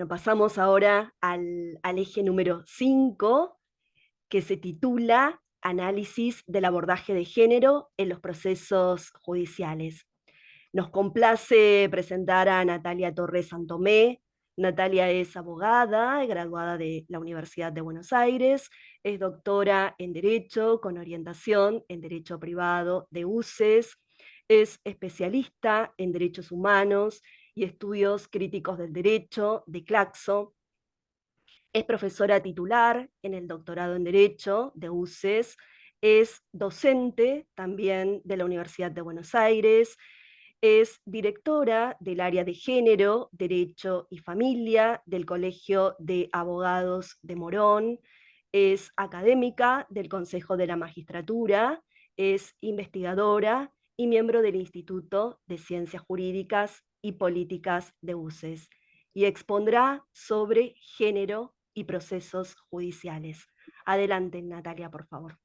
Pasamos ahora al eje número 5, que se titula Análisis del abordaje de género en los procesos judiciales. Nos complace presentar a Natalia Torres Santomé. Natalia es abogada, graduada de la Universidad de Buenos Aires, es doctora en Derecho con orientación en Derecho Privado de UCES, es especialista en Derechos Humanos y Estudios Críticos del Derecho de Claxo, es profesora titular en el doctorado en Derecho de UCES, es docente también de la Universidad de Buenos Aires, es directora del área de género, derecho y familia del Colegio de Abogados de Morón, es académica del Consejo de la Magistratura, es investigadora y miembro del Instituto de Ciencias Jurídicas y Políticas de UCES, y expondrá sobre género y procesos judiciales. Adelante, Natalia, por favor.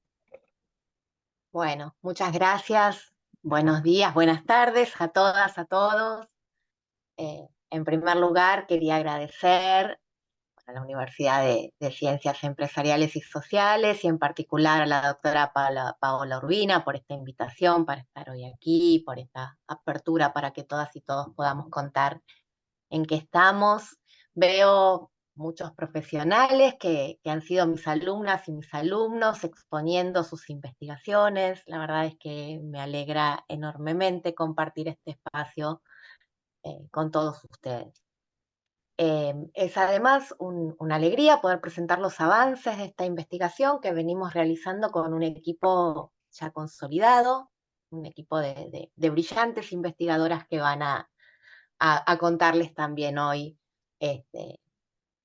Bueno, muchas gracias. Buenos días, buenas tardes a todas, a todos. En primer lugar, quería agradecer a la Universidad de Ciencias Empresariales y Sociales y en particular a la doctora Paola Urbina por esta invitación para estar hoy aquí, por esta apertura para que todas y todos podamos contar en qué estamos. Veo muchos profesionales que han sido mis alumnas y mis alumnos exponiendo sus investigaciones. La verdad es que me alegra enormemente compartir este espacio con todos ustedes. Es además una alegría poder presentar los avances de esta investigación que venimos realizando con un equipo ya consolidado, un equipo de brillantes investigadoras que van a contarles también hoy este,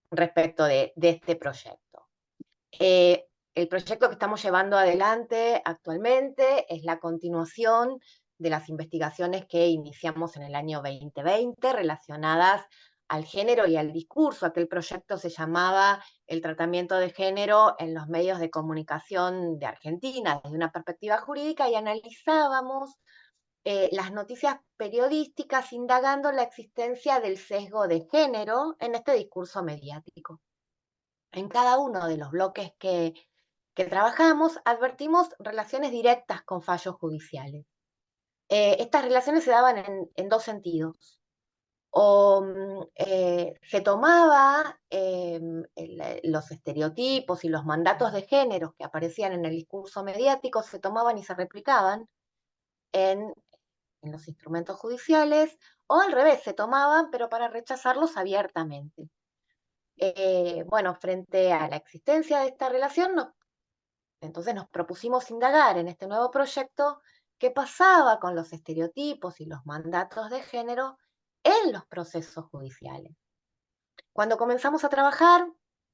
respecto de este proyecto. El proyecto que estamos llevando adelante actualmente es la continuación de las investigaciones que iniciamos en el año 2020 relacionadas al género y al discurso. Aquel proyecto se llamaba El tratamiento de género en los medios de comunicación de Argentina desde una perspectiva jurídica, y analizábamos las noticias periodísticas indagando la existencia del sesgo de género en este discurso mediático. En cada uno de los bloques que trabajamos advertimos relaciones directas con fallos judiciales. Estas relaciones se daban en dos sentidos. O se tomaba los estereotipos y los mandatos de género que aparecían en el discurso mediático, se tomaban y se replicaban en los instrumentos judiciales, o al revés, se tomaban, pero para rechazarlos abiertamente. Bueno, frente a la existencia de esta relación, entonces nos propusimos indagar en este nuevo proyecto qué pasaba con los estereotipos y los mandatos de género en los procesos judiciales. Cuando comenzamos a trabajar,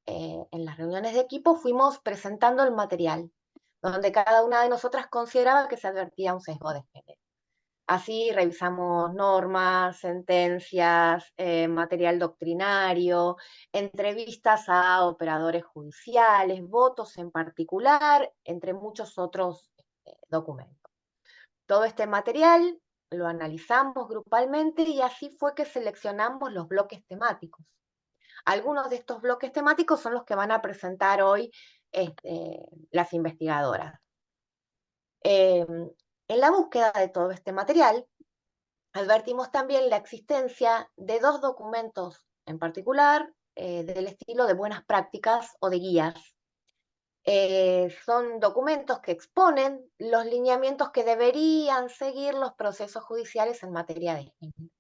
en las reuniones de equipo fuimos presentando el material, donde cada una de nosotras consideraba que se advertía un sesgo de género. Así revisamos normas, sentencias, material doctrinario, entrevistas a operadores judiciales, votos en particular, entre muchos otros documentos. Todo este material lo analizamos grupalmente y así fue que seleccionamos los bloques temáticos. Algunos de estos bloques temáticos son los que van a presentar hoy las investigadoras. En la búsqueda de todo este material, advertimos también la existencia de dos documentos en particular del estilo de buenas prácticas o de guías. Son documentos que exponen los lineamientos que deberían seguir los procesos judiciales en materia de género.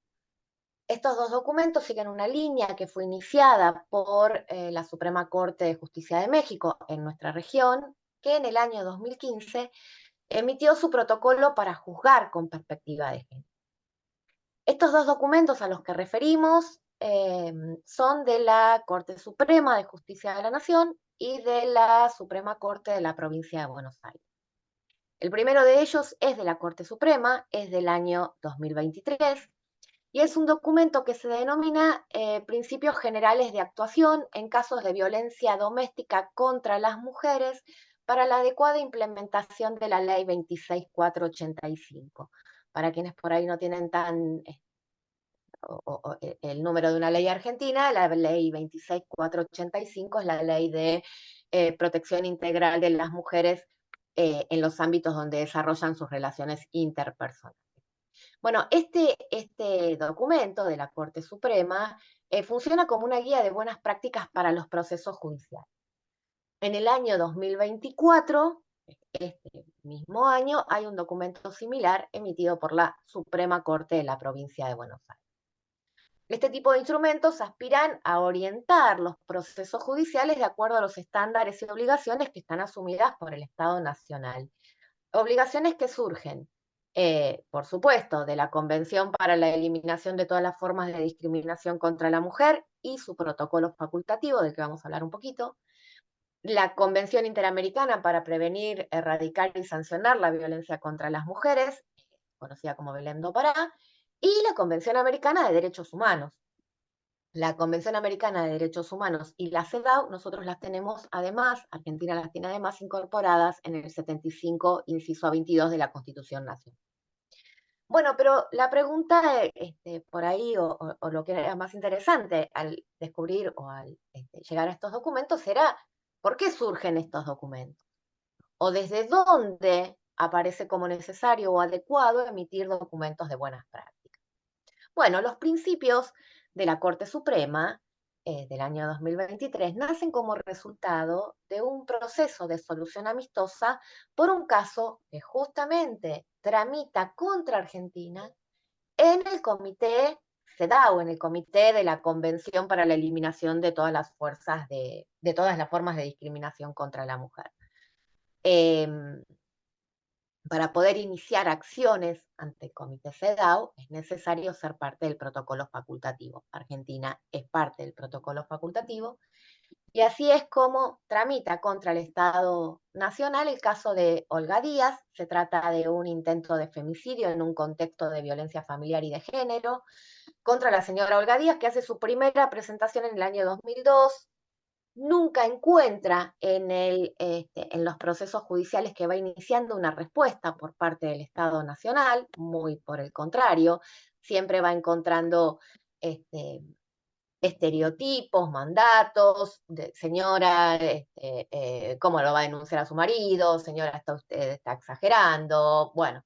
Estos dos documentos siguen una línea que fue iniciada por la Suprema Corte de Justicia de México en nuestra región, que en el año 2015 emitió su protocolo para juzgar con perspectiva de género. Estos dos documentos a los que referimos son de la Corte Suprema de Justicia de la Nación y de la Suprema Corte de la Provincia de Buenos Aires. El primero de ellos es de la Corte Suprema, es del año 2023, y es un documento que se denomina Principios Generales de Actuación en casos de violencia doméstica contra las mujeres para la adecuada implementación de la Ley 26.485. Para quienes por ahí no tienen tan el número de una ley argentina, la ley 26485 es la ley de protección integral de las mujeres en los ámbitos donde desarrollan sus relaciones interpersonales. Bueno, este documento de la Corte Suprema funciona como una guía de buenas prácticas para los procesos judiciales. En el año 2024, este mismo año, hay un documento similar emitido por la Suprema Corte de la Provincia de Buenos Aires. Este tipo de instrumentos aspiran a orientar los procesos judiciales de acuerdo a los estándares y obligaciones que están asumidas por el Estado Nacional. Obligaciones que surgen, por supuesto, de la Convención para la Eliminación de todas las formas de discriminación contra la mujer y su protocolo facultativo, del que vamos a hablar un poquito, la Convención Interamericana para prevenir, erradicar y sancionar la violencia contra las mujeres, conocida como Belém do Pará, y la Convención Americana de Derechos Humanos. La Convención Americana de Derechos Humanos y la CEDAW, nosotros las tenemos además, Argentina las tiene además incorporadas en el 75, inciso 22 de la Constitución Nacional. Bueno, pero la pregunta por ahí, o lo que era más interesante al descubrir o al llegar a estos documentos era, ¿por qué surgen estos documentos? ¿O desde dónde aparece como necesario o adecuado emitir documentos de buenas prácticas? Bueno, los principios de la Corte Suprema del año 2023 nacen como resultado de un proceso de solución amistosa por un caso que justamente tramita contra Argentina en el comité CEDAW, en el comité de la Convención para la Eliminación de todas las de todas las formas de discriminación contra la mujer. Para poder iniciar acciones ante el Comité CEDAW es necesario ser parte del protocolo facultativo. Argentina es parte del protocolo facultativo y así es como tramita contra el Estado Nacional el caso de Olga Díaz. Se trata de un intento de femicidio en un contexto de violencia familiar y de género contra la señora Olga Díaz, que hace su primera presentación en el año 2002. Nunca encuentra en los procesos judiciales que va iniciando una respuesta por parte del Estado Nacional, muy por el contrario, siempre va encontrando estereotipos, mandatos, de, señora, ¿cómo lo va a denunciar a su marido? Señora, usted está exagerando. Bueno,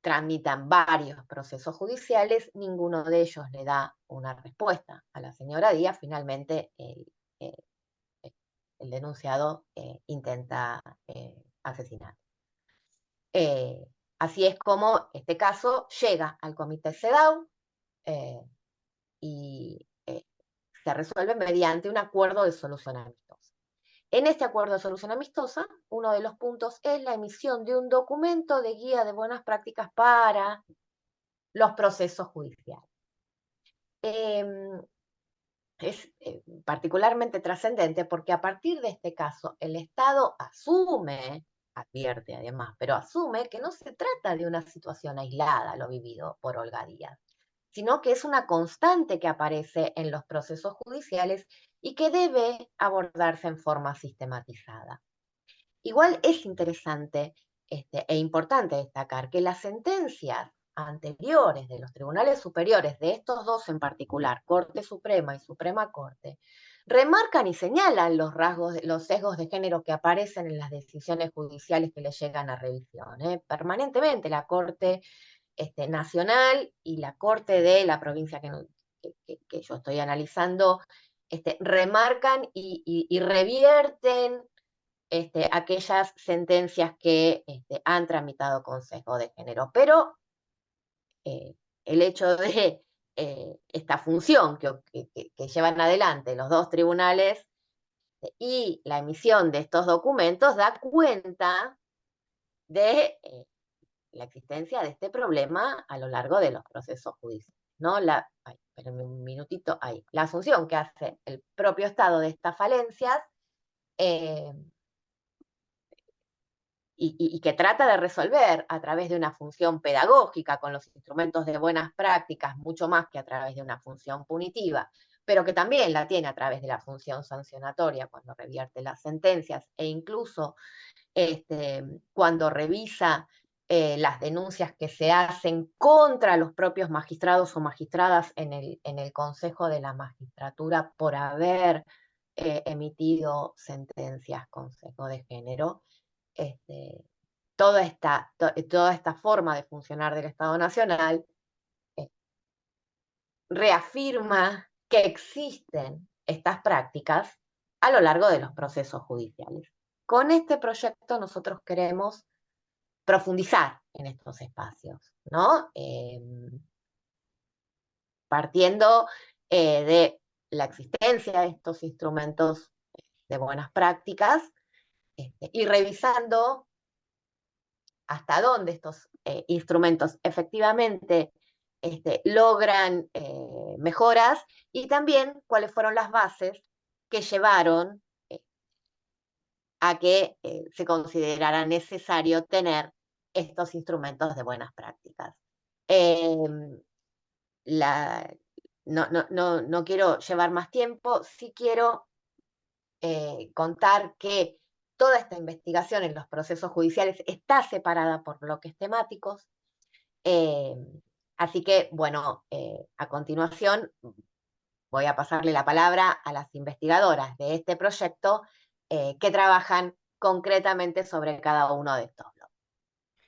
tramitan varios procesos judiciales, ninguno de ellos le da una respuesta a la señora Díaz. Finalmente eh, el denunciado intenta asesinar. Así es como este caso llega al comité CEDAW y se resuelve mediante un acuerdo de solución amistosa. En este acuerdo de solución amistosa, uno de los puntos es la emisión de un documento de guía de buenas prácticas para los procesos judiciales. Es particularmente trascendente porque a partir de este caso el Estado asume, advierte además, pero asume que no se trata de una situación aislada lo vivido por Olga Díaz, sino que es una constante que aparece en los procesos judiciales y que debe abordarse en forma sistematizada. Igual es interesante e importante destacar que las sentencias anteriores de los tribunales superiores, de estos dos en particular, Corte Suprema y Suprema Corte, remarcan y señalan los rasgos, los sesgos de género que aparecen en las decisiones judiciales que les llegan a revisión. Permanentemente la Corte Nacional y la Corte de la provincia que yo estoy analizando remarcan y revierten aquellas sentencias que han tramitado con sesgo de género. Pero el hecho de esta función que llevan adelante los dos tribunales y la emisión de estos documentos da cuenta de la existencia de este problema a lo largo de los procesos judiciales. ¿No? Espérenme un minutito, ahí. La asunción que hace el propio Estado de estas falencias y que trata de resolver a través de una función pedagógica con los instrumentos de buenas prácticas, mucho más que a través de una función punitiva, pero que también la tiene a través de la función sancionatoria cuando revierte las sentencias e incluso cuando revisa las denuncias que se hacen contra los propios magistrados o magistradas en el Consejo de la Magistratura por haber emitido sentencias con sesgo de género. Toda esta forma de funcionar del Estado Nacional reafirma que existen estas prácticas a lo largo de los procesos judiciales. Con este proyecto nosotros queremos profundizar en estos espacios, ¿no? Partiendo de la existencia de estos instrumentos de buenas prácticas y revisando hasta dónde estos instrumentos efectivamente logran mejoras y también cuáles fueron las bases que llevaron a que se considerara necesario tener estos instrumentos de buenas prácticas. No quiero llevar más tiempo, sí quiero contar que toda esta investigación en los procesos judiciales está separada por bloques temáticos. Así que, bueno, a continuación voy a pasarle la palabra a las investigadoras de este proyecto que trabajan concretamente sobre cada uno de estos bloques.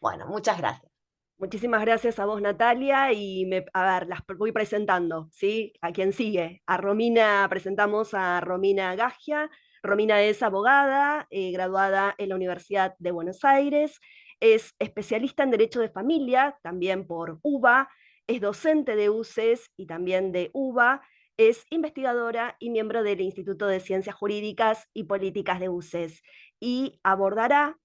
Bueno, muchas gracias. Muchísimas gracias a vos, Natalia, y a ver, las voy presentando, ¿sí? A quien sigue. A Romina, presentamos a Romina Gagia. Romina es abogada, graduada en la Universidad de Buenos Aires, es especialista en Derecho de Familia, también por UBA, es docente de UCES y también de UBA, es investigadora y miembro del Instituto de Ciencias Jurídicas y Políticas de UCES, y abordará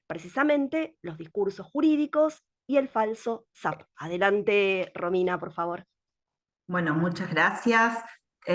precisamente los discursos jurídicos y el falso SAP. Adelante, Romina, por favor. Bueno, muchas gracias.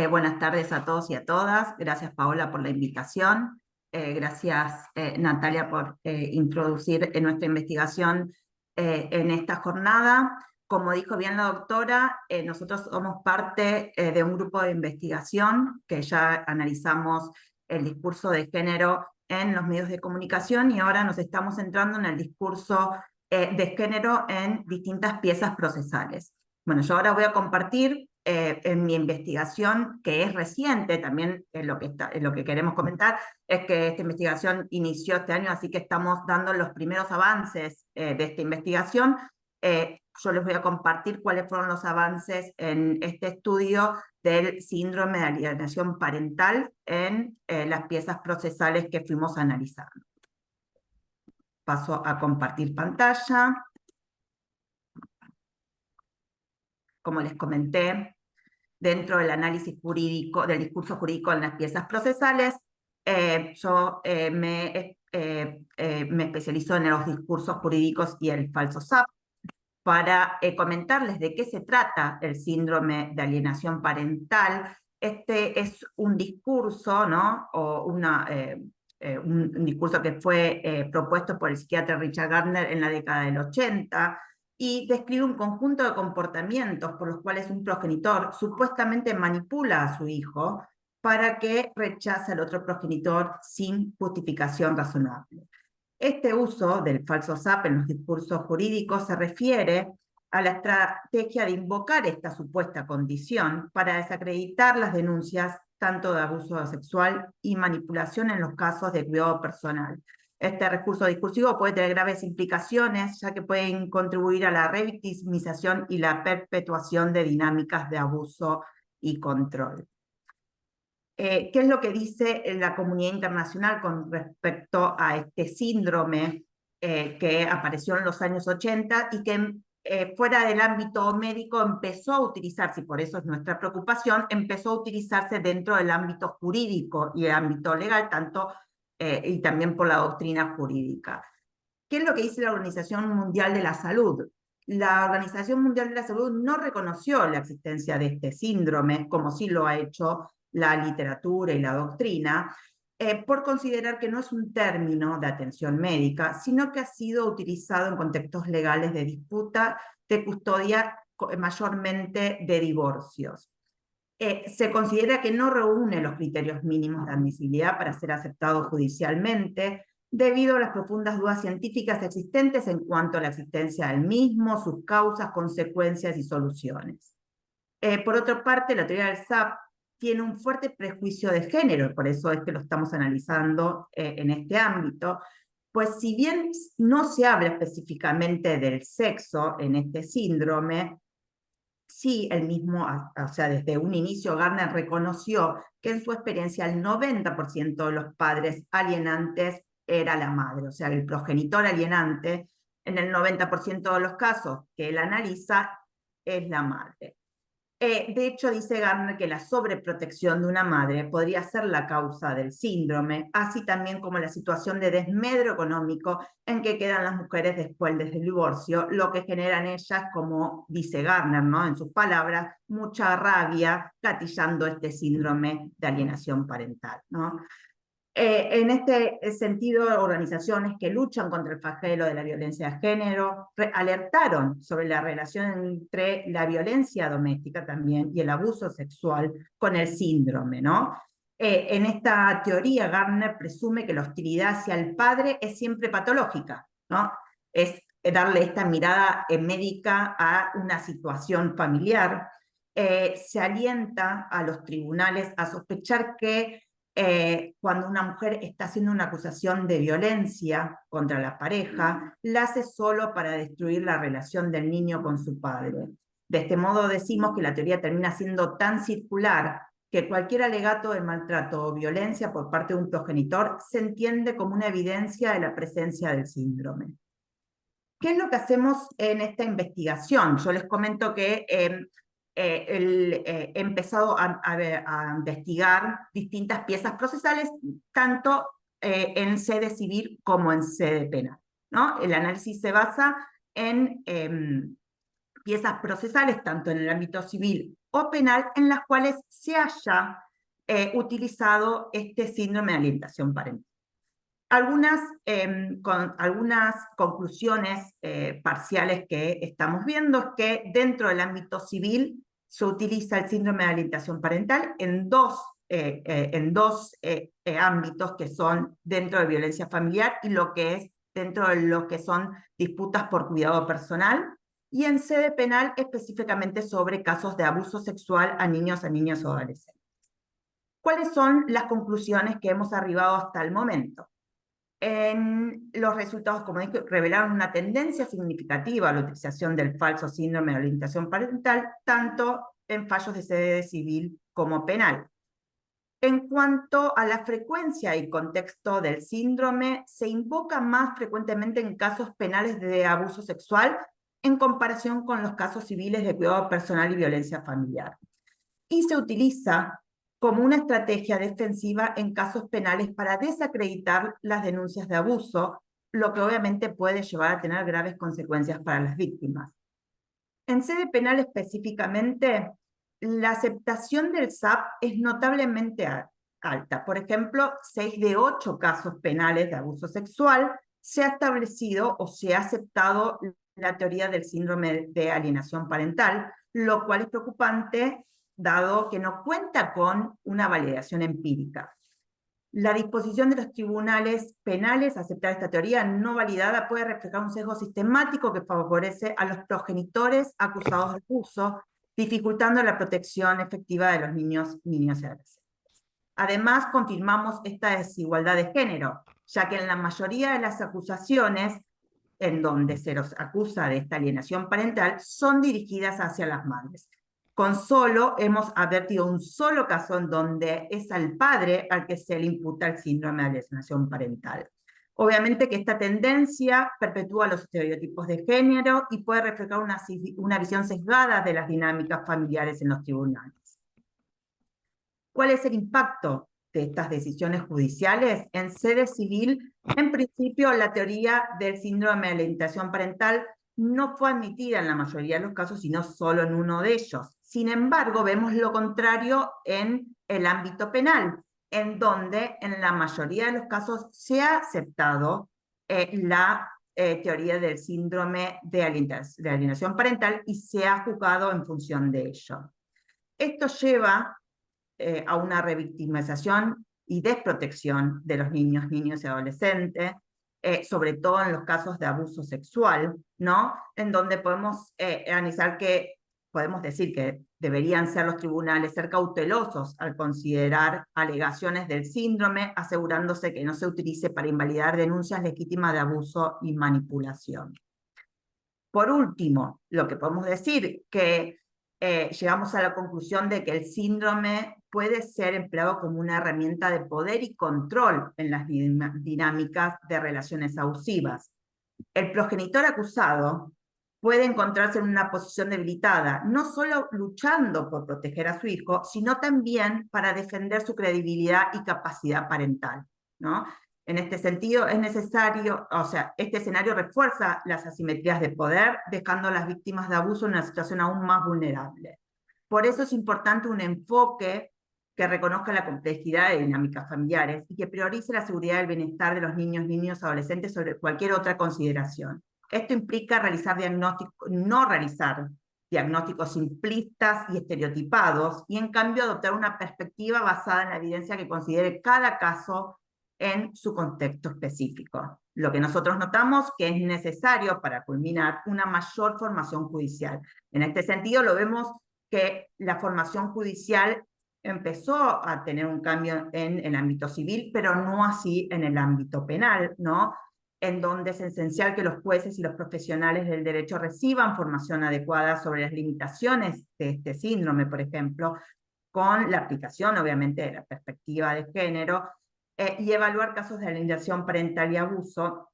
Buenas tardes a todos y a todas. Gracias, Paola, por la invitación. Gracias, Natalia, por introducir en nuestra investigación en esta jornada. Como dijo bien la doctora, nosotros somos parte de un grupo de investigación que ya analizamos el discurso de género en los medios de comunicación y ahora nos estamos centrando en el discurso de género en distintas piezas procesales. Bueno, yo ahora voy a compartir en mi investigación, que es reciente, también lo que queremos comentar, es que esta investigación inició este año, así que estamos dando los primeros avances de esta investigación. Yo les voy a compartir cuáles fueron los avances en este estudio del síndrome de alienación parental en las piezas procesales que fuimos analizando. Paso a compartir pantalla. Como les comenté, dentro del análisis jurídico, del discurso jurídico en las piezas procesales, yo me especializo en los discursos jurídicos y el falso SAP para comentarles de qué se trata el síndrome de alienación parental. Este es un discurso, ¿no? O un discurso que fue propuesto por el psiquiatra Richard Gardner en la década del 80, y describe un conjunto de comportamientos por los cuales un progenitor supuestamente manipula a su hijo para que rechace al otro progenitor sin justificación razonable. Este uso del falso SAP en los discursos jurídicos se refiere a la estrategia de invocar esta supuesta condición para desacreditar las denuncias tanto de abuso sexual y manipulación en los casos de cuidado personal. Este recurso discursivo puede tener graves implicaciones, ya que pueden contribuir a la revictimización y la perpetuación de dinámicas de abuso y control. ¿Qué es lo que dice la comunidad internacional con respecto a este síndrome que apareció en los años 80 y que fuera del ámbito médico empezó a utilizarse, y por eso es nuestra preocupación, empezó a utilizarse dentro del ámbito jurídico y el ámbito legal, y también por la doctrina jurídica? ¿Qué es lo que dice la Organización Mundial de la Salud? La Organización Mundial de la Salud no reconoció la existencia de este síndrome, como sí lo ha hecho la literatura y la doctrina, por considerar que no es un término de atención médica, sino que ha sido utilizado en contextos legales de disputa de custodia, mayormente de divorcios. Se considera que no reúne los criterios mínimos de admisibilidad para ser aceptado judicialmente. debido a las profundas dudas científicas existentes en cuanto a la existencia del mismo, sus causas, consecuencias y soluciones. Por otra parte, la teoría del SAP tiene un fuerte prejuicio de género, por eso es que lo estamos analizando en este ámbito, pues si bien no se habla específicamente del sexo en este síndrome, sí el mismo, o sea, desde un inicio Gardner reconoció que en su experiencia el 90% de los padres alienantes era la madre, o sea, el progenitor alienante en el 90% de los casos que él analiza es la madre. De hecho, dice Gardner que la sobreprotección de una madre podría ser la causa del síndrome, así también como la situación de desmedro económico en que quedan las mujeres después del divorcio, lo que genera en ellas, como dice Gardner, ¿no?, en sus palabras, mucha rabia, gatillando este síndrome de alienación parental, ¿no? En este sentido, organizaciones que luchan contra el flagelo de la violencia de género alertaron sobre la relación entre la violencia doméstica también y el abuso sexual con el síndrome, ¿no? En esta teoría, Gardner presume que la hostilidad hacia el padre es siempre patológica, ¿no? Es darle esta mirada médica a una situación familiar. Se alienta a los tribunales a sospechar que cuando una mujer está haciendo una acusación de violencia contra la pareja, la hace solo para destruir la relación del niño con su padre. De este modo decimos que la teoría termina siendo tan circular que cualquier alegato de maltrato o violencia por parte de un progenitor se entiende como una evidencia de la presencia del síndrome. ¿Qué es lo que hacemos en esta investigación? Yo les comento que he empezado a investigar distintas piezas procesales, tanto en sede civil como en sede penal, ¿no? El análisis se basa en piezas procesales, tanto en el ámbito civil o penal, en las cuales se haya utilizado este síndrome de alienación parental. Algunas conclusiones parciales que estamos viendo es que dentro del ámbito civil se utiliza el síndrome de alienación parental en dos ámbitos, que son dentro de violencia familiar y lo que es dentro de lo que son disputas por cuidado personal, y en sede penal específicamente sobre casos de abuso sexual a niños o adolescentes. ¿Cuáles son las conclusiones que hemos arribado hasta el momento? En los resultados, como dije, revelaron una tendencia significativa a la utilización del falso síndrome de alienación parental, tanto en fallos de sede civil como penal. En cuanto a la frecuencia y contexto del síndrome, se invoca más frecuentemente en casos penales de abuso sexual en comparación con los casos civiles de cuidado personal y violencia familiar. Y se utiliza como una estrategia defensiva en casos penales para desacreditar las denuncias de abuso, lo que obviamente puede llevar a tener graves consecuencias para las víctimas. En sede penal específicamente, la aceptación del SAP es notablemente alta. Por ejemplo, 6 de 8 casos penales de abuso sexual se ha establecido o se ha aceptado la teoría del síndrome de alienación parental, lo cual es preocupante dado que no cuenta con una validación empírica. La disposición de los tribunales penales a aceptar esta teoría no validada puede reflejar un sesgo sistemático que favorece a los progenitores acusados de abuso, dificultando la protección efectiva de los niños y adolescentes. Además, confirmamos esta desigualdad de género, ya que en la mayoría de las acusaciones en donde se los acusa de esta alienación parental son dirigidas hacia las madres. Hemos advertido un solo caso en donde es al padre al que se le imputa el síndrome de alienación parental. Obviamente que esta tendencia perpetúa los estereotipos de género y puede reflejar una visión sesgada de las dinámicas familiares en los tribunales. ¿Cuál es el impacto de estas decisiones judiciales? En sede civil, en principio, la teoría del síndrome de alienación parental no fue admitida en la mayoría de los casos, sino solo en uno de ellos. Sin embargo, vemos lo contrario en el ámbito penal, en donde en la mayoría de los casos se ha aceptado la teoría del síndrome de alienación parental y se ha juzgado en función de ello. Esto lleva a una revictimización y desprotección de los niños, niñas y adolescentes, sobre todo en los casos de abuso sexual, ¿no? En donde podemos analizar que, podemos decir que deberían ser los tribunales ser cautelosos al considerar alegaciones del síndrome, asegurándose que no se utilice para invalidar denuncias legítimas de abuso y manipulación. Por último, lo que podemos decir que llegamos a la conclusión de que el síndrome puede ser empleado como una herramienta de poder y control en las dinámicas de relaciones abusivas. El progenitor acusado puede encontrarse en una posición debilitada, no solo luchando por proteger a su hijo, sino también para defender su credibilidad y capacidad parental, ¿no? En este sentido, es necesario, o sea, este escenario refuerza las asimetrías de poder, dejando a las víctimas de abuso en una situación aún más vulnerable. Por eso es importante un enfoque que reconozca la complejidad de dinámicas familiares y que priorice la seguridad y el bienestar de los niños, niños, adolescentes sobre cualquier otra consideración. Esto implica no realizar diagnósticos simplistas y estereotipados, y en cambio adoptar una perspectiva basada en la evidencia que considere cada caso en su contexto específico. Lo que nosotros notamos que es necesario para culminar una mayor formación judicial. En este sentido, lo vemos que la formación judicial empezó a tener un cambio en el ámbito civil, pero no así en el ámbito penal, ¿no? En donde es esencial que los jueces y los profesionales del derecho reciban formación adecuada sobre las limitaciones de este síndrome, por ejemplo, con la aplicación, obviamente, de la perspectiva de género, y evaluar casos de alienación parental y abuso,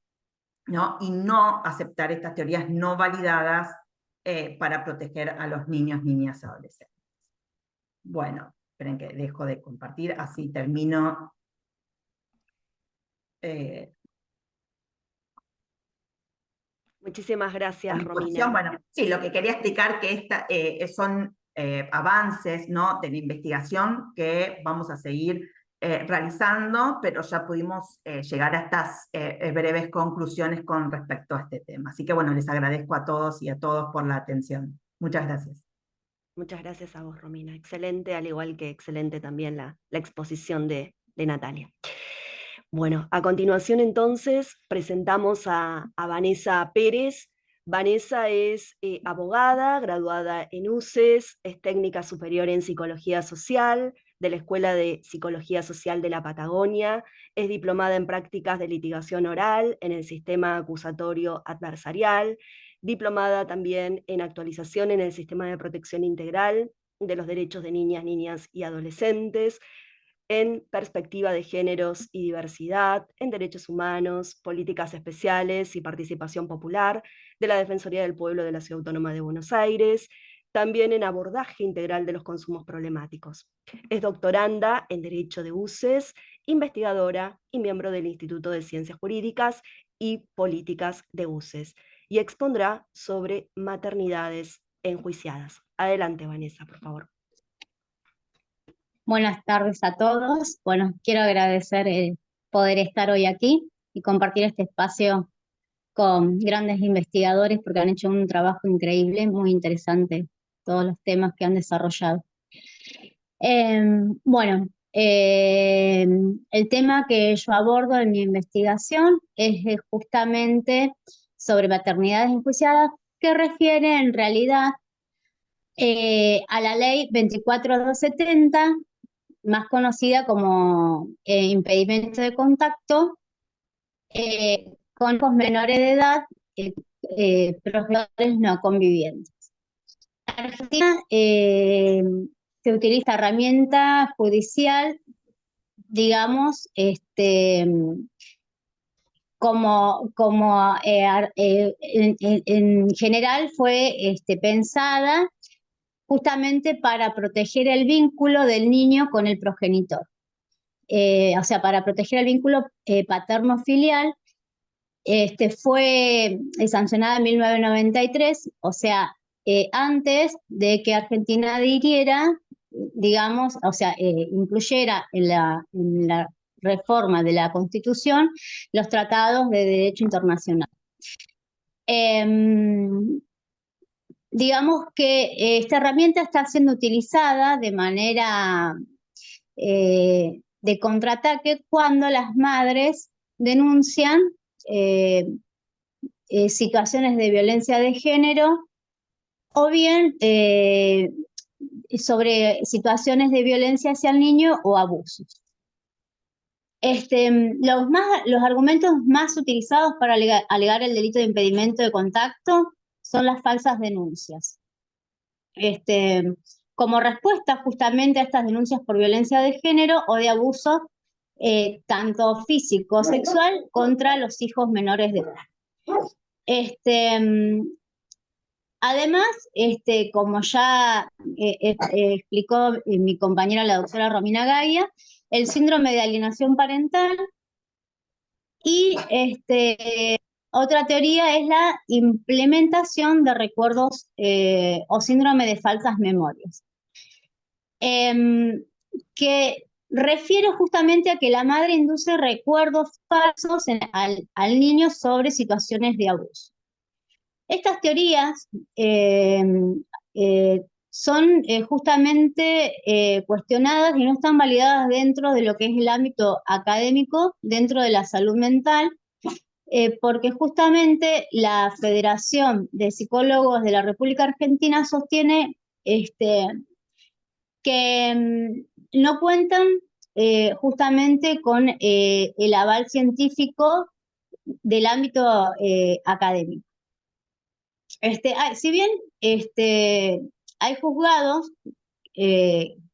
¿no? Y no aceptar estas teorías no validadas para proteger a los niños, niñas, adolescentes. Bueno, esperen que dejo de compartir, así termino. Muchísimas gracias, Romina. Bueno, sí, lo que quería explicar que son avances, ¿no?, de la investigación que vamos a seguir realizando, pero ya pudimos llegar a estas breves conclusiones con respecto a este tema. Así que bueno, les agradezco a todos y a todos por la atención. Muchas gracias. Muchas gracias a vos, Romina. Excelente, al igual que excelente también la exposición de Natalia. Bueno, a continuación entonces presentamos a Vanessa Pérez. Vanessa es abogada, graduada en UCES, es técnica superior en psicología social de la Escuela de Psicología Social de la Patagonia, es diplomada en prácticas de litigación oral en el sistema acusatorio adversarial, diplomada también en actualización en el sistema de protección integral de los derechos de niñas, niñas y adolescentes, en perspectiva de géneros y diversidad, en derechos humanos, políticas especiales y participación popular de la Defensoría del Pueblo de la Ciudad Autónoma de Buenos Aires, también en abordaje integral de los consumos problemáticos. Es doctoranda en Derecho de UCES, investigadora y miembro del Instituto de Ciencias Jurídicas y Políticas de UCES, y expondrá sobre maternidades enjuiciadas. Adelante, Vanessa, por favor. Buenas tardes a todos. Bueno, quiero agradecer poder estar hoy aquí y compartir este espacio con grandes investigadores porque han hecho un trabajo increíble, muy interesante, todos los temas que han desarrollado. Bueno, el tema que yo abordo en mi investigación es justamente sobre maternidades enjuiciadas, que refiere en realidad a la ley 24270, más conocida como impedimento de contacto con los menores de edad, progenitores no convivientes. En Argentina se utiliza herramienta judicial, digamos, en general fue pensada justamente para proteger el vínculo del niño con el progenitor. O sea, para proteger el vínculo paterno-filial, fue sancionada en 1993, o sea, antes de que Argentina adhiriera, digamos, o sea, incluyera en la reforma de la Constitución los tratados de derecho internacional. Digamos que esta herramienta está siendo utilizada de manera de contraataque cuando las madres denuncian situaciones de violencia de género o bien sobre situaciones de violencia hacia el niño o abusos. Los argumentos más utilizados para alegar el delito de impedimento de contacto son las falsas denuncias. Como respuesta justamente a estas denuncias por violencia de género o de abuso, tanto físico o sexual, contra los hijos menores de edad. Además, como ya explicó mi compañera la doctora Romina Gaia, el síndrome de alienación parental y otra teoría es la implementación de recuerdos o síndrome de falsas memorias, que refiere justamente a que la madre induce recuerdos falsos al niño sobre situaciones de abuso. Estas teorías son justamente cuestionadas y no están validadas dentro de lo que es el ámbito académico, dentro de la salud mental, porque justamente la Federación de Psicólogos de la República Argentina sostiene que no cuentan justamente con el aval científico del ámbito académico. Si bien hay juzgados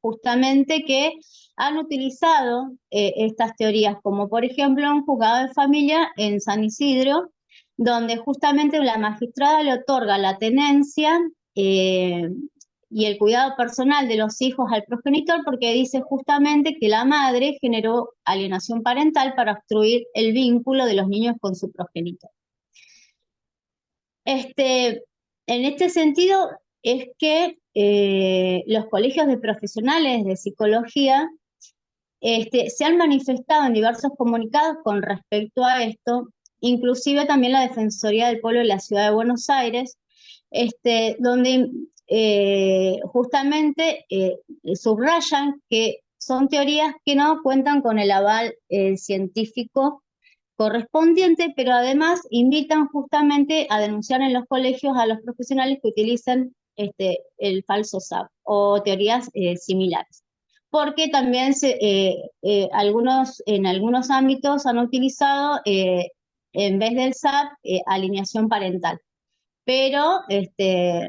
justamente que han utilizado estas teorías, como por ejemplo un juzgado de familia en San Isidro, donde justamente la magistrada le otorga la tenencia y el cuidado personal de los hijos al progenitor, porque dice justamente que la madre generó alienación parental para obstruir el vínculo de los niños con su progenitor. En este sentido es que los colegios de profesionales de psicología se han manifestado en diversos comunicados con respecto a esto, inclusive también la Defensoría del Pueblo de la Ciudad de Buenos Aires, donde justamente subrayan que son teorías que no cuentan con el aval científico correspondiente, pero además invitan justamente a denunciar en los colegios a los profesionales que utilicen el falso SAP o teorías similares. Porque también en algunos ámbitos han utilizado, en vez del SAP, alineación parental. Pero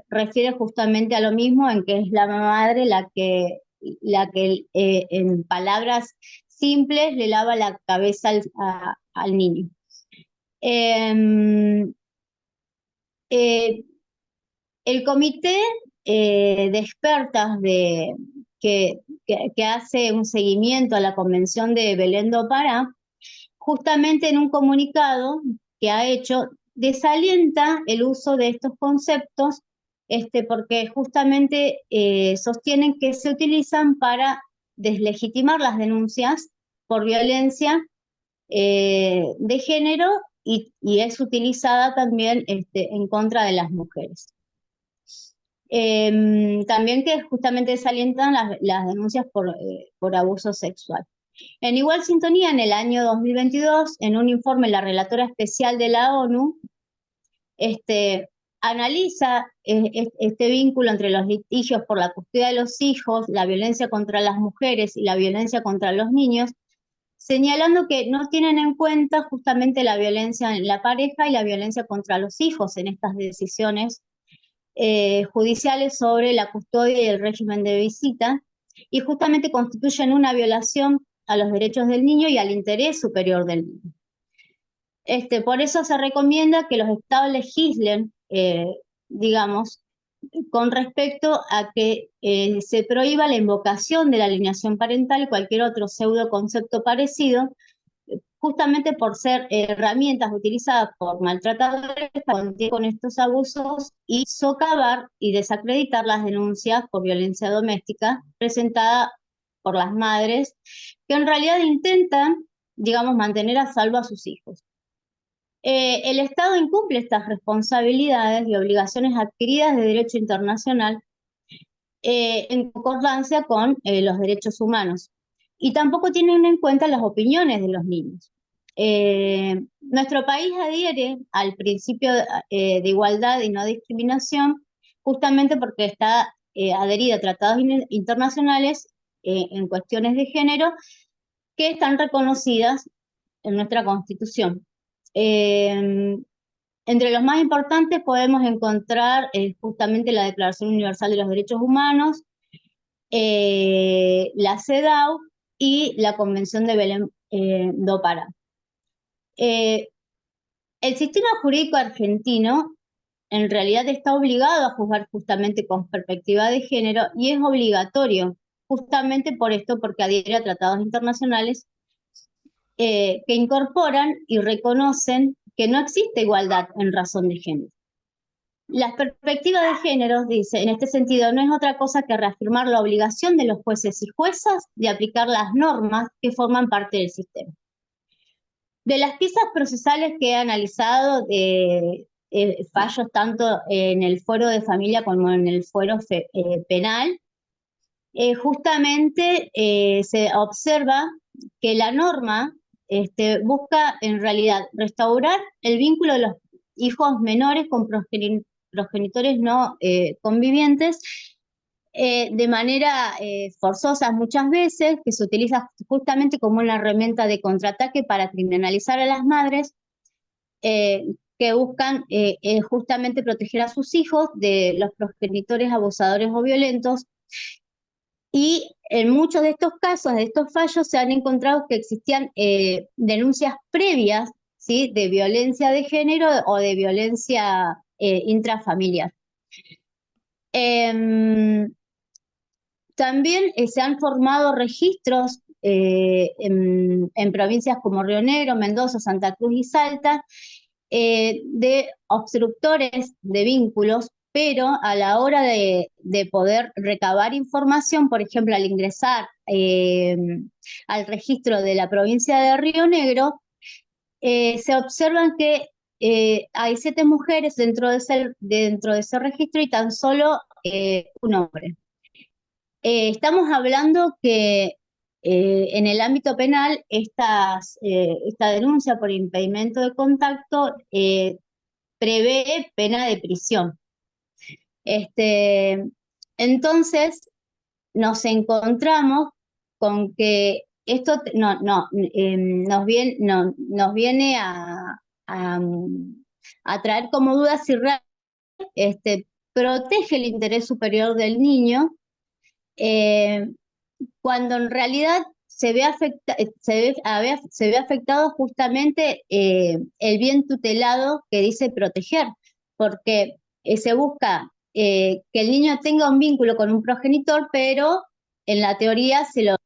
refiere justamente a lo mismo, en que es la madre la que en palabras simples le lava la cabeza al niño. El comité de expertas que hace un seguimiento a la Convención de Belén do Pará, justamente en un comunicado que ha hecho, desalienta el uso de estos conceptos, porque justamente sostienen que se utilizan para deslegitimar las denuncias por violencia de género y es utilizada también en contra de las mujeres. También que justamente desalientan las denuncias por abuso sexual. En igual sintonía, en el año 2022, en un informe, la relatora especial de la ONU analiza este vínculo entre los litigios por la custodia de los hijos, la violencia contra las mujeres y la violencia contra los niños, señalando que no tienen en cuenta justamente la violencia en la pareja y la violencia contra los hijos en estas decisiones judiciales sobre la custodia y el régimen de visita, y justamente constituyen una violación a los derechos del niño y al interés superior del niño. Por eso se recomienda que los estados legislen, digamos, con respecto a que se prohíba la invocación de la alienación parental y cualquier otro pseudo concepto parecido, justamente por ser herramientas utilizadas por maltratadores con estos abusos y socavar y desacreditar las denuncias por violencia doméstica presentadas por las madres, que en realidad intentan, digamos, mantener a salvo a sus hijos. El Estado incumple estas responsabilidades y obligaciones adquiridas de derecho internacional en concordancia con los derechos humanos. y tampoco tienen en cuenta las opiniones de los niños. Nuestro país adhiere al principio de igualdad y no discriminación justamente porque está adherida a tratados internacionales en cuestiones de género que están reconocidas en nuestra Constitución. Entre los más importantes podemos encontrar justamente la Declaración Universal de los Derechos Humanos, la CEDAW y la Convención de Belém do Pará. El sistema jurídico argentino en realidad está obligado a juzgar justamente con perspectiva de género y es obligatorio justamente por esto, porque adhiere a tratados internacionales que incorporan y reconocen que no existe igualdad en razón de género. Las perspectivas de género, dice, en este sentido, no es otra cosa que reafirmar la obligación de los jueces y juezas de aplicar las normas que forman parte del sistema. De las piezas procesales que he analizado, fallos tanto en el fuero de familia como en el fuero penal, justamente se observa que la norma busca en realidad restaurar el vínculo de los hijos menores con progenitores no convivientes de manera forzosa muchas veces, que se utiliza justamente como una herramienta de contraataque para criminalizar a las madres que buscan justamente proteger a sus hijos de los progenitores abusadores o violentos. Y en muchos de estos casos, de estos fallos, se han encontrado que existían denuncias previas, ¿sí?, de violencia de género o de violencia intrafamiliar. También se han formado registros en provincias como Río Negro, Mendoza, Santa Cruz y Salta de obstructores de vínculos, pero a la hora de poder recabar información, por ejemplo, al ingresar al registro de la provincia de Río Negro, se observan que hay 7 mujeres dentro de ese registro y tan solo un hombre. Estamos hablando que en el ámbito penal esta denuncia por impedimento de contacto prevé pena de prisión. Entonces nos encontramos con que esto nos viene a traer como duda si realmente protege el interés superior del niño, cuando en realidad se ve afectado justamente el bien tutelado que dice proteger, porque se busca que el niño tenga un vínculo con un progenitor, pero en la teoría se lo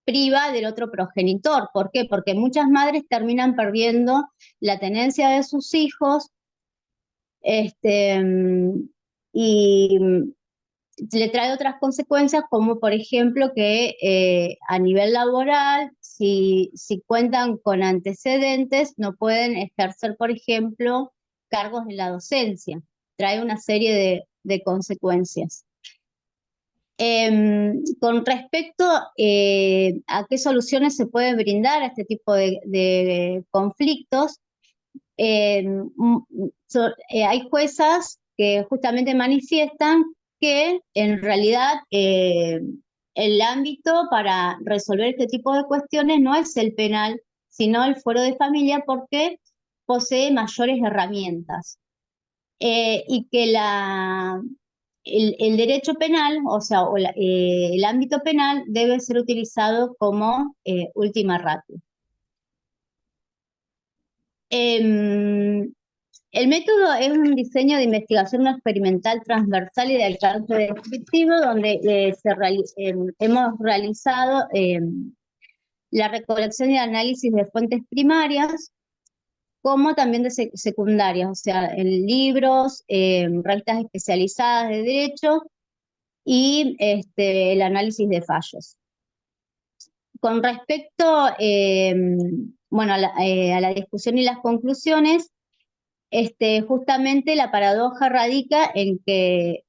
priva del otro progenitor. ¿Por qué? Porque muchas madres terminan perdiendo la tenencia de sus hijos y le trae otras consecuencias, como por ejemplo que a nivel laboral, si cuentan con antecedentes, no pueden ejercer, por ejemplo, cargos en la docencia. Trae una serie de consecuencias. Con respecto a qué soluciones se pueden brindar a este tipo de conflictos, hay juezas que justamente manifiestan que en realidad el ámbito para resolver este tipo de cuestiones no es el penal, sino el fuero de familia, porque posee mayores herramientas. Y que el derecho penal, o sea, el ámbito penal debe ser utilizado como última ratio. El método es un diseño de investigación no experimental transversal y de alcance descriptivo, donde hemos realizado la recolección y análisis de fuentes primarias, como también de secundarias, o sea, en libros, revistas especializadas de derecho y el análisis de fallos. Con respecto bueno, a la discusión y las conclusiones, justamente la paradoja radica en que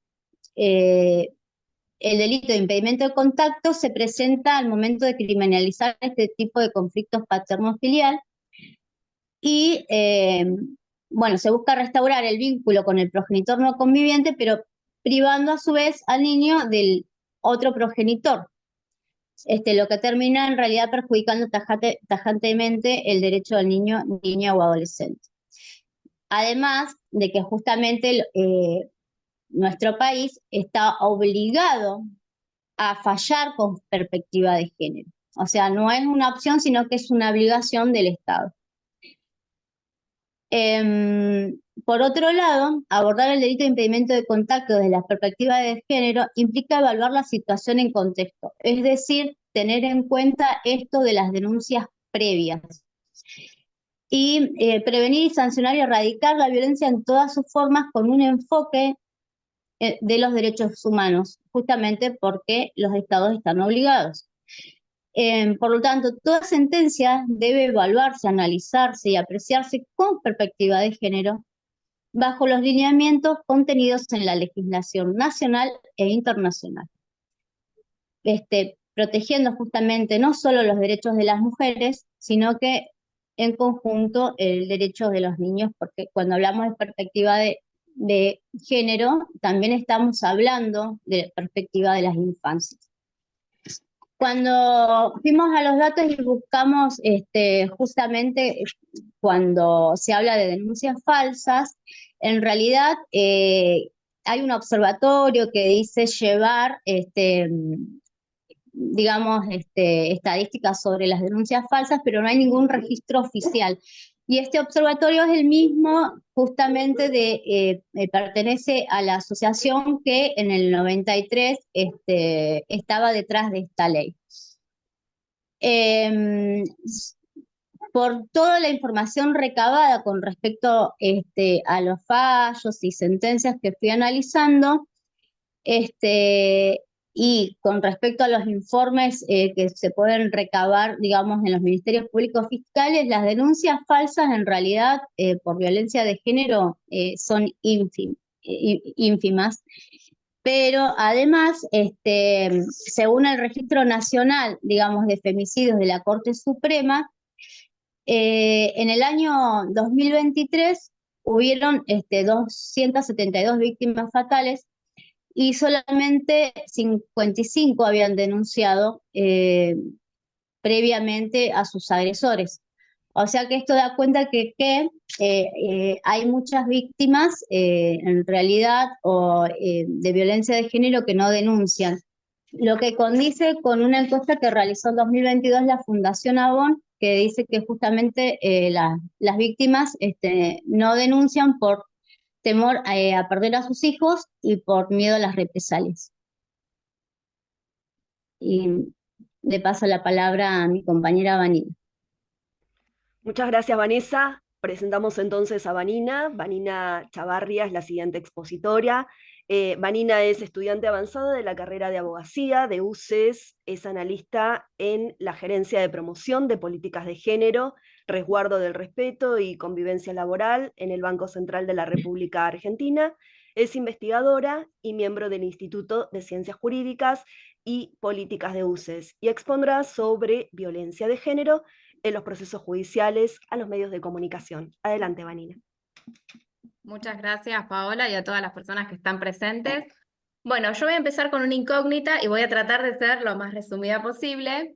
el delito de impedimento de contacto se presenta al momento de criminalizar este tipo de conflictos paterno-filial y, bueno, se busca restaurar el vínculo con el progenitor no conviviente, pero privando a su vez al niño del otro progenitor, lo que termina en realidad perjudicando tajantemente el derecho del niño, niña o adolescente. Además de que justamente nuestro país está obligado a fallar con perspectiva de género. O sea, no es una opción, sino que es una obligación del Estado. Por otro lado, abordar el delito de impedimento de contacto desde la perspectiva de género implica evaluar la situación en contexto, es decir, tener en cuenta esto de las denuncias previas. Y prevenir y sancionar y erradicar la violencia en todas sus formas con un enfoque de los derechos humanos, justamente porque los estados están obligados. Por lo tanto, toda sentencia debe evaluarse, analizarse y apreciarse con perspectiva de género bajo los lineamientos contenidos en la legislación nacional e internacional, protegiendo justamente no solo los derechos de las mujeres, sino que en conjunto el derecho de los niños, porque cuando hablamos de perspectiva de género, también estamos hablando de perspectiva de las infancias. Cuando fuimos a los datos y buscamos justamente cuando se habla de denuncias falsas, en realidad hay un observatorio que dice llevar, digamos, estadísticas sobre las denuncias falsas, pero no hay ningún registro oficial. Y este observatorio es el mismo, justamente pertenece a la asociación que en el 93 estaba detrás de esta ley. Por toda la información recabada con respecto a los fallos y sentencias que fui analizando, y con respecto a los informes que se pueden recabar, digamos, en los ministerios públicos fiscales, las denuncias falsas en realidad por violencia de género son ínfimas. Pero además, según el Registro Nacional, digamos, de Femicidios de la Corte Suprema, en el año 2023 hubieron 272 víctimas fatales, y solamente 55 habían denunciado previamente a sus agresores. O sea que esto da cuenta que hay muchas víctimas en realidad de violencia de género que no denuncian. Lo que condice con una encuesta que realizó en 2022 la Fundación Avon, que dice que justamente las víctimas no denuncian por temor a perder a sus hijos y por miedo a las represalias. Y le paso la palabra a mi compañera Vanina. Muchas gracias, Vanessa. Presentamos entonces a Vanina Chavarria es la siguiente expositora. Vanina es estudiante avanzada de la carrera de abogacía de UCES, es analista en la Gerencia de Promoción de Políticas de Género, Resguardo del Respeto y Convivencia Laboral en el Banco Central de la República Argentina, es investigadora y miembro del Instituto de Ciencias Jurídicas y Políticas de UCES, y expondrá sobre violencia de género en los procesos judiciales a los medios de comunicación. Adelante, Vanina. Muchas gracias, Paola, y a todas las personas que están presentes. Bueno, yo voy a empezar con una incógnita y voy a tratar de ser lo más resumida posible.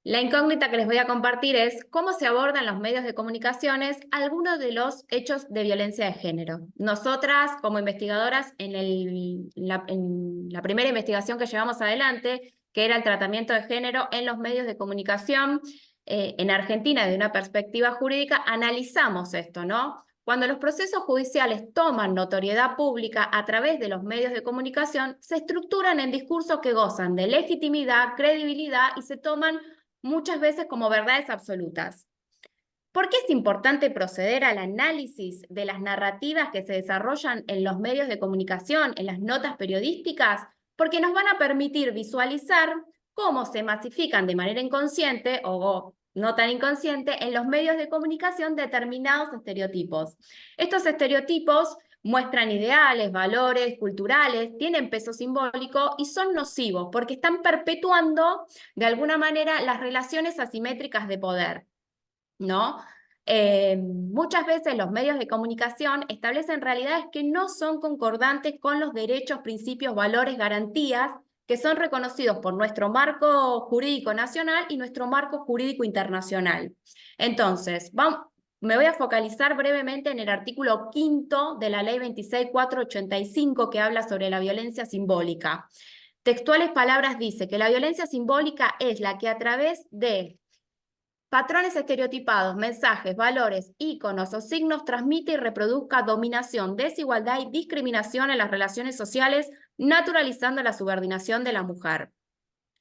La incógnita que les voy a compartir es cómo se abordan los medios de comunicaciones algunos de los hechos de violencia de género. Nosotras, como investigadoras, en la primera investigación que llevamos adelante, que era el tratamiento de género en los medios de comunicación, en Argentina, desde una perspectiva jurídica, analizamos esto, ¿no? Cuando los procesos judiciales toman notoriedad pública a través de los medios de comunicación, se estructuran en discursos que gozan de legitimidad, credibilidad y se toman muchas veces como verdades absolutas. ¿Por qué es importante proceder al análisis de las narrativas que se desarrollan en los medios de comunicación, en las notas periodísticas? Porque nos van a permitir visualizar cómo se masifican de manera inconsciente o no tan inconsciente en los medios de comunicación determinados estereotipos. Estos estereotipos muestran ideales, valores culturales, tienen peso simbólico y son nocivos porque están perpetuando de alguna manera las relaciones asimétricas de poder, ¿no? Muchas veces los medios de comunicación establecen realidades que no son concordantes con los derechos, principios, valores, garantías que son reconocidos por nuestro marco jurídico nacional y nuestro marco jurídico internacional. Entonces, me voy a focalizar brevemente en el artículo 5º de la Ley 26.485 que habla sobre la violencia simbólica. Textuales palabras dice que la violencia simbólica es la que a través de patrones estereotipados, mensajes, valores, íconos o signos transmite y reproduzca dominación, desigualdad y discriminación en las relaciones sociales, naturalizando la subordinación de la mujer,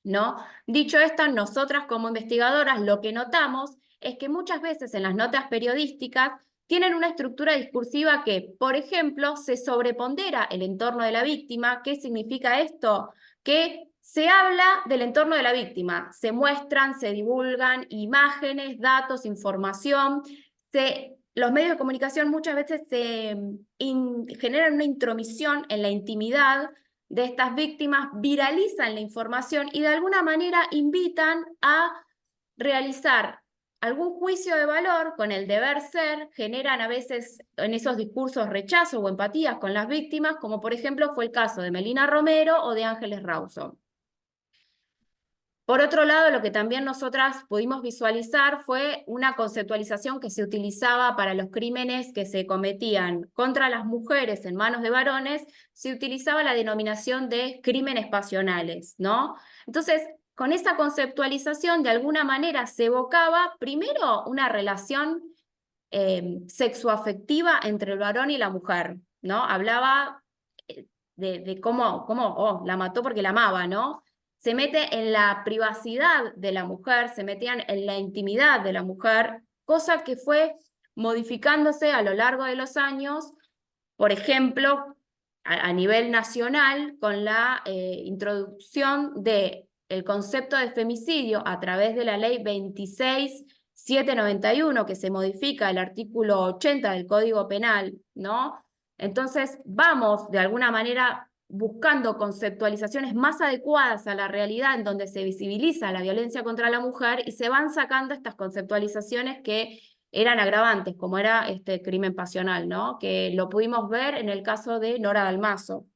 ¿no? Dicho esto, nosotras como investigadoras lo que notamos es que muchas veces en las notas periodísticas tienen una estructura discursiva que, por ejemplo, se sobrepondera el entorno de la víctima. ¿Qué significa esto? Que se habla del entorno de la víctima, se muestran, se divulgan imágenes, datos, información, los medios de comunicación muchas veces generan una intromisión en la intimidad de estas víctimas, viralizan la información y de alguna manera invitan a realizar algún juicio de valor con el deber ser, generan a veces en esos discursos rechazo o empatías con las víctimas, como por ejemplo fue el caso de Melina Romero o de Ángeles Rawson. Por otro lado, lo que también nosotras pudimos visualizar fue una conceptualización que se utilizaba para los crímenes que se cometían contra las mujeres en manos de varones, se utilizaba la denominación de crímenes pasionales, ¿no? Entonces, con esa conceptualización, de alguna manera se evocaba primero una relación sexoafectiva entre el varón y la mujer, ¿no? Hablaba de cómo la mató porque la amaba, ¿no? Se mete en la privacidad de la mujer, se metían en la intimidad de la mujer, cosa que fue modificándose a lo largo de los años, por ejemplo, a nivel nacional, con la introducción del concepto de femicidio a través de la ley 26.791, que se modifica el artículo 80 del Código Penal, ¿no? Entonces vamos de alguna manera buscando conceptualizaciones más adecuadas a la realidad en donde se visibiliza la violencia contra la mujer y se van sacando estas conceptualizaciones que eran agravantes, como era este crimen pasional, ¿no? Que lo pudimos ver en el caso de Nora Dalmazo.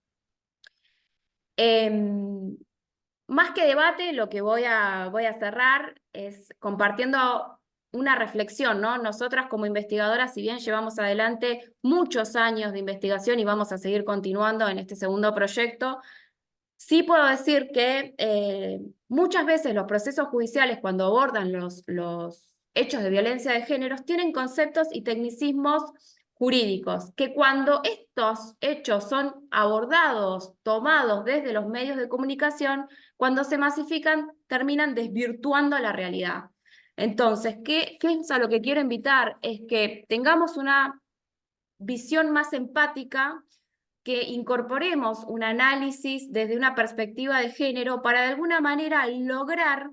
Más que debate, lo que voy a cerrar es compartiendo una reflexión, ¿no? Nosotras como investigadoras, si bien llevamos adelante muchos años de investigación y vamos a seguir continuando en este segundo proyecto, sí puedo decir que muchas veces los procesos judiciales, cuando abordan los hechos de violencia de género, tienen conceptos y tecnicismos jurídicos, que cuando estos hechos son abordados, tomados desde los medios de comunicación, cuando se masifican, terminan desvirtuando la realidad. Entonces, ¿qué es a lo que quiero invitar? Es que tengamos una visión más empática, que incorporemos un análisis desde una perspectiva de género para de alguna manera lograr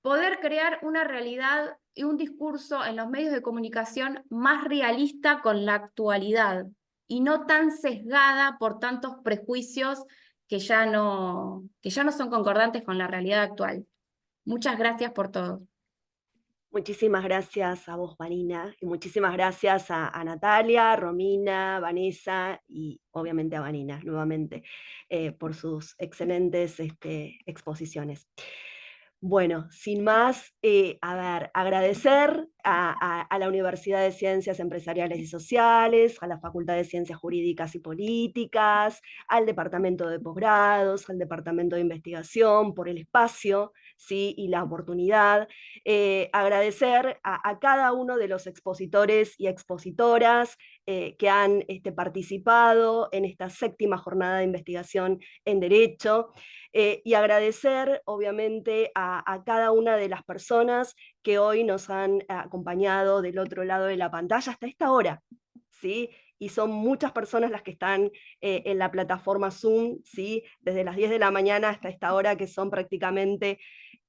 poder crear una realidad y un discurso en los medios de comunicación más realista con la actualidad y no tan sesgada por tantos prejuicios que ya no son concordantes con la realidad actual. Muchas gracias por todo. Muchísimas gracias a vos, Vanina, y muchísimas gracias a Natalia, Romina, Vanessa y obviamente a Vanina nuevamente por sus excelentes exposiciones. Bueno, sin más, agradecer a la Universidad de Ciencias Empresariales y Sociales, a la Facultad de Ciencias Jurídicas y Políticas, al Departamento de Posgrados, al Departamento de Investigación por el espacio, ¿sí? Y la oportunidad. Agradecer a cada uno de los expositores y expositoras que han participado en esta 7ª jornada de investigación en Derecho. Y agradecer, obviamente, a cada una de las personas que hoy nos han acompañado del otro lado de la pantalla hasta esta hora, ¿sí? Y son muchas personas las que están en la plataforma Zoom, ¿sí? Desde las 10 de la mañana hasta esta hora, que son prácticamente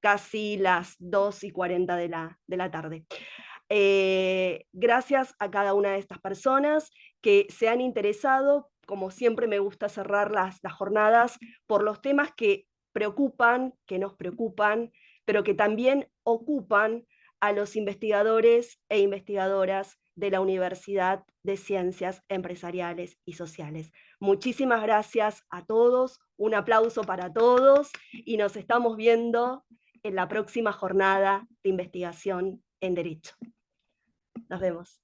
casi las 2:40 de la tarde. Gracias a cada una de estas personas que se han interesado, como siempre me gusta cerrar las jornadas, por los temas que preocupan, que nos preocupan, pero que también ocupan a los investigadores e investigadoras de la Universidad de Ciencias Empresariales y Sociales. Muchísimas gracias a todos, un aplauso para todos y nos estamos viendo en la próxima jornada de investigación en Derecho. Nos vemos.